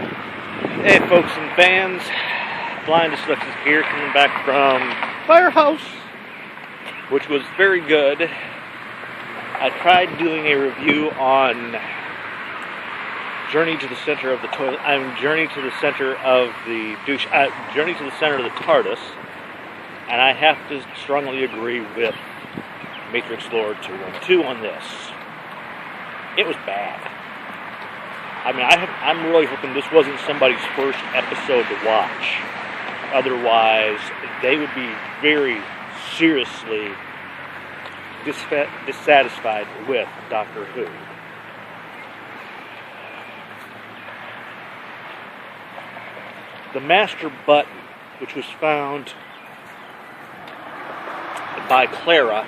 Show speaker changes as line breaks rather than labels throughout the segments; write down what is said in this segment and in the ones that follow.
Hey folks and fans, Blind Dyslexic here, coming back from Firehouse, which was very good. I tried doing a review on Journey to the Center of the Toilet. Journey to the Center of the Journey to the Center of the TARDIS, and I have to strongly agree with Matrix Lord 212 on this. It was bad. I mean, I'm really hoping this wasn't somebody's first episode to watch. Otherwise, they would be very seriously dissatisfied with Doctor Who. The master button, which was found by Clara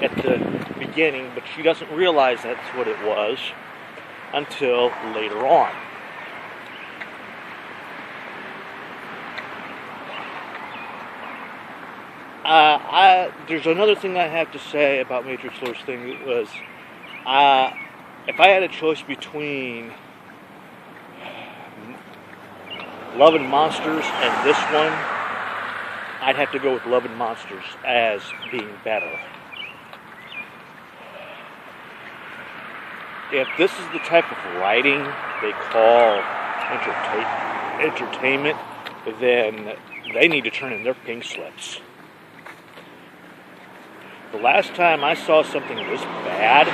at the beginning, but she doesn't realize that's what it was until later on. There's another thing I have to say about Matrix Lord's thing. It was, if I had a choice between Love and Monsters and this one, I'd have to go with Love and Monsters as being better. If this is the type of writing they call entertainment, then they need to turn in their pink slips. The last time I saw something this bad,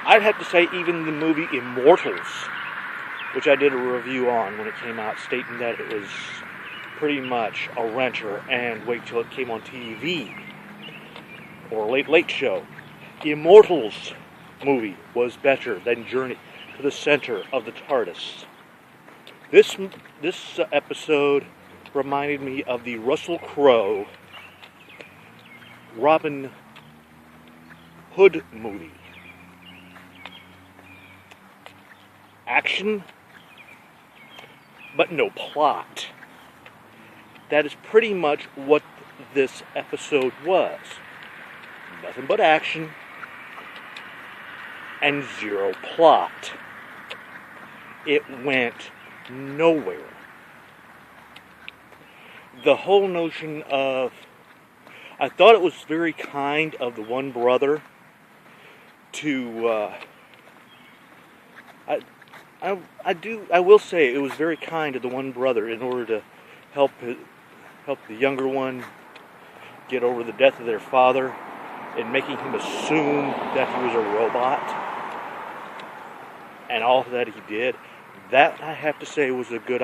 I'd have to say even the movie Immortals, which I did a review on when it came out, stating that it was pretty much a renter, and wait till it came on TV. Or Late Show. The Immortals movie was better than Journey to the Center of the TARDIS. This episode reminded me of the Russell Crowe Robin Hood movie. Action, but no plot. That is pretty much what this episode was. Nothing but action and zero plot. It went nowhere. The whole notion of, I thought it was very kind of the one brother to, I will say it was very kind of the one brother in order to help the younger one get over the death of their father, and making him assume that he was a robot, and all that he did. That, I have to say, was a good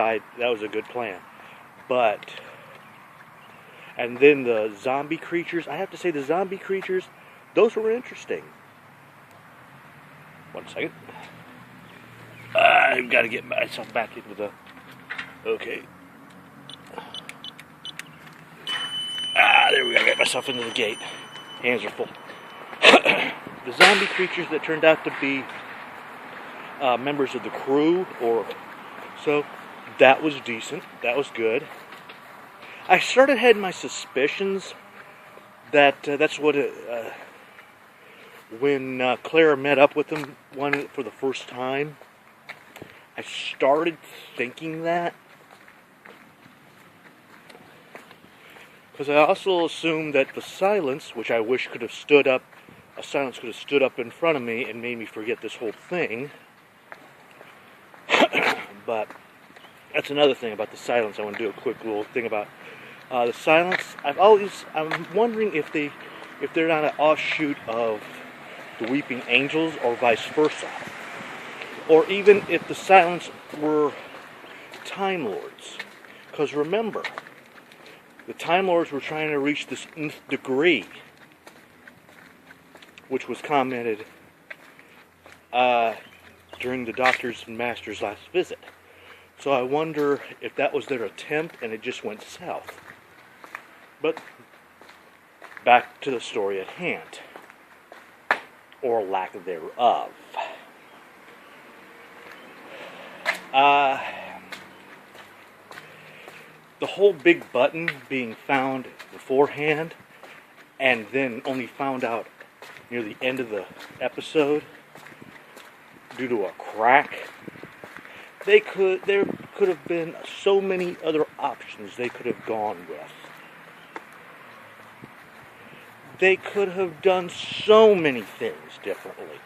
plan. But, and then the zombie creatures, I have to say the zombie creatures, those were interesting. One second. I've got to get myself back into the, okay. There we go, I got myself into the gate. Hands are full. The zombie creatures that turned out to be members of the crew, or so, that was decent. That was good. I started having my suspicions that that's what when Clara met up with them for the first time, I started thinking that. Because I also assumed that the silence, which I wish could have stood up, a silence could have stood up in front of me and made me forget this whole thing. But that's another thing about the silence. I want to do a quick little thing about the silence. I'm wondering if they're not an offshoot of the Weeping Angels or vice versa, or even if the silence were Time Lords. Because remember, the Time Lords were trying to reach this nth degree, which was commented during the Doctor's and Master's last visit. So I wonder if that was their attempt and it just went south. But back to the story at hand, or lack thereof. The whole big button being found beforehand and then only found out near the end of the episode due to a crack. There could have been so many other options they could have gone with. They could have done so many things differently.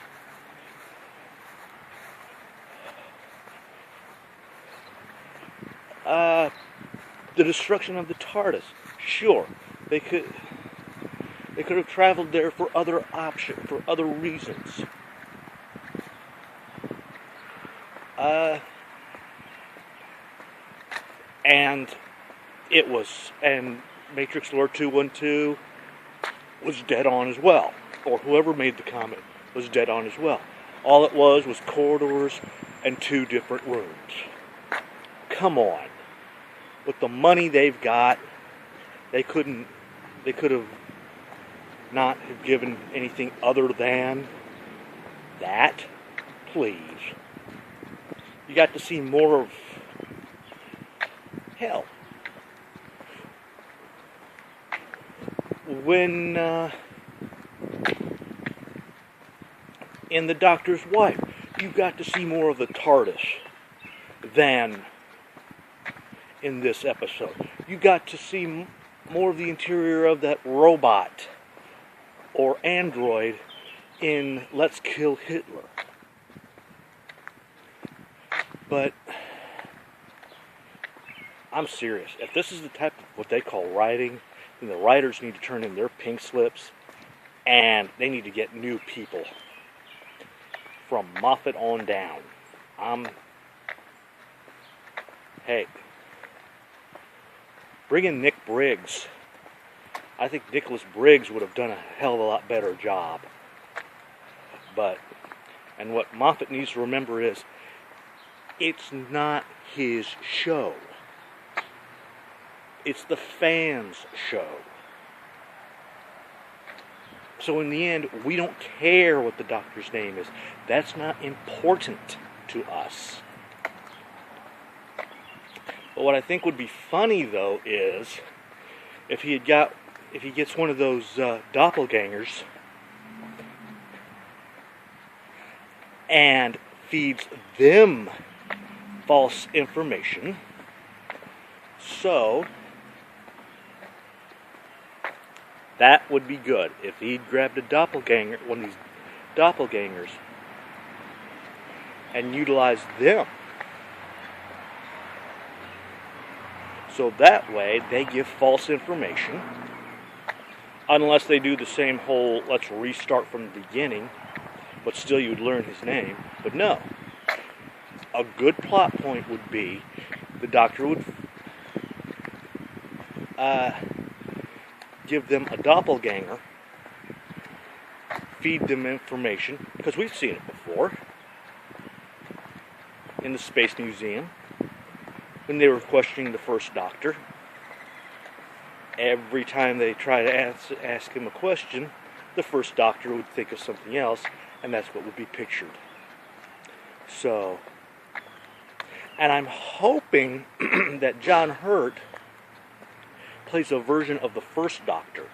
The destruction of the TARDIS. Sure, they could have traveled there for other options, for other reasons. And Matrix Lore 212 was dead on as well. Or whoever made the comment was dead on as well. All it was corridors and 2 different rooms. Come on. With the money they've got, they could have not have given anything other than that. Please. You got to see more of, hell, when in The Doctor's Wife, you got to see more of the TARDIS than in this episode. You got to see more of the interior of that robot or android in Let's Kill Hitler. But I'm serious. If this is the type of what they call writing, then the writers need to turn in their pink slips and they need to get new people from Moffat on down. Hey, bring in Nick Briggs. I think Nicholas Briggs would have done a hell of a lot better job. And what Moffat needs to remember is, it's not his show. It's the fans' show. So in the end, we don't care what the Doctor's name is. That's not important to us. But what I think would be funny, though, is if he gets one of those doppelgangers and feeds them false information. So that would be good if he'd grabbed a doppelganger, one of these doppelgangers, and utilized them. So that way, they give false information. Unless they do the same whole, let's restart from the beginning, but still you'd learn his name. But no. A good plot point would be, the Doctor would give them a doppelganger, feed them information, because we've seen it before, in the Space Museum, when they were questioning the first Doctor. Every time they try to ask him a question, the first Doctor would think of something else, and that's what would be pictured. So, and I'm hoping that John Hurt plays a version of the first Doctor,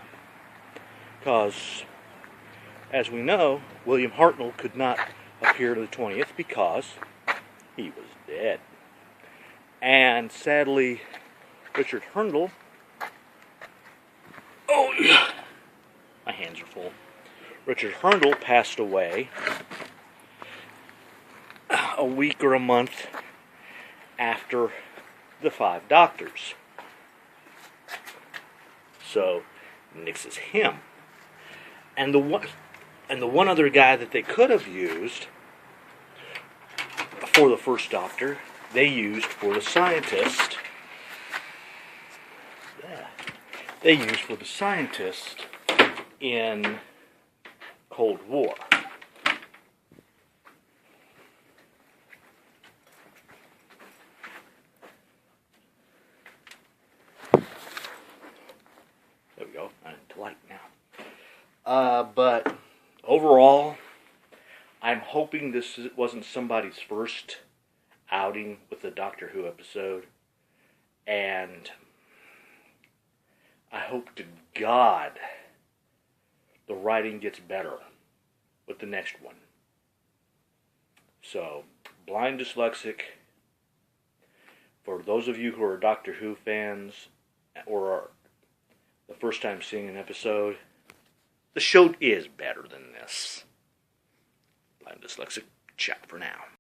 because, as we know, William Hartnell could not appear to the 20th because he was dead. And sadly, Richard Hurndall, my hands are full. Richard Hurndall passed away a week or a month after the 5 Doctors. So, nixes him. And the one other guy that they could have used for the first Doctor, they used for the scientist. They used for the scientist in Cold War. There we go. I'm into light now. But overall, I'm hoping this wasn't somebody's first outing with the Doctor Who episode, and I hope to God the writing gets better with the next one. So, Blind Dyslexic, for those of you who are Doctor Who fans, or are the first time seeing an episode, the show is better than this. Blind Dyslexic, ciao for now.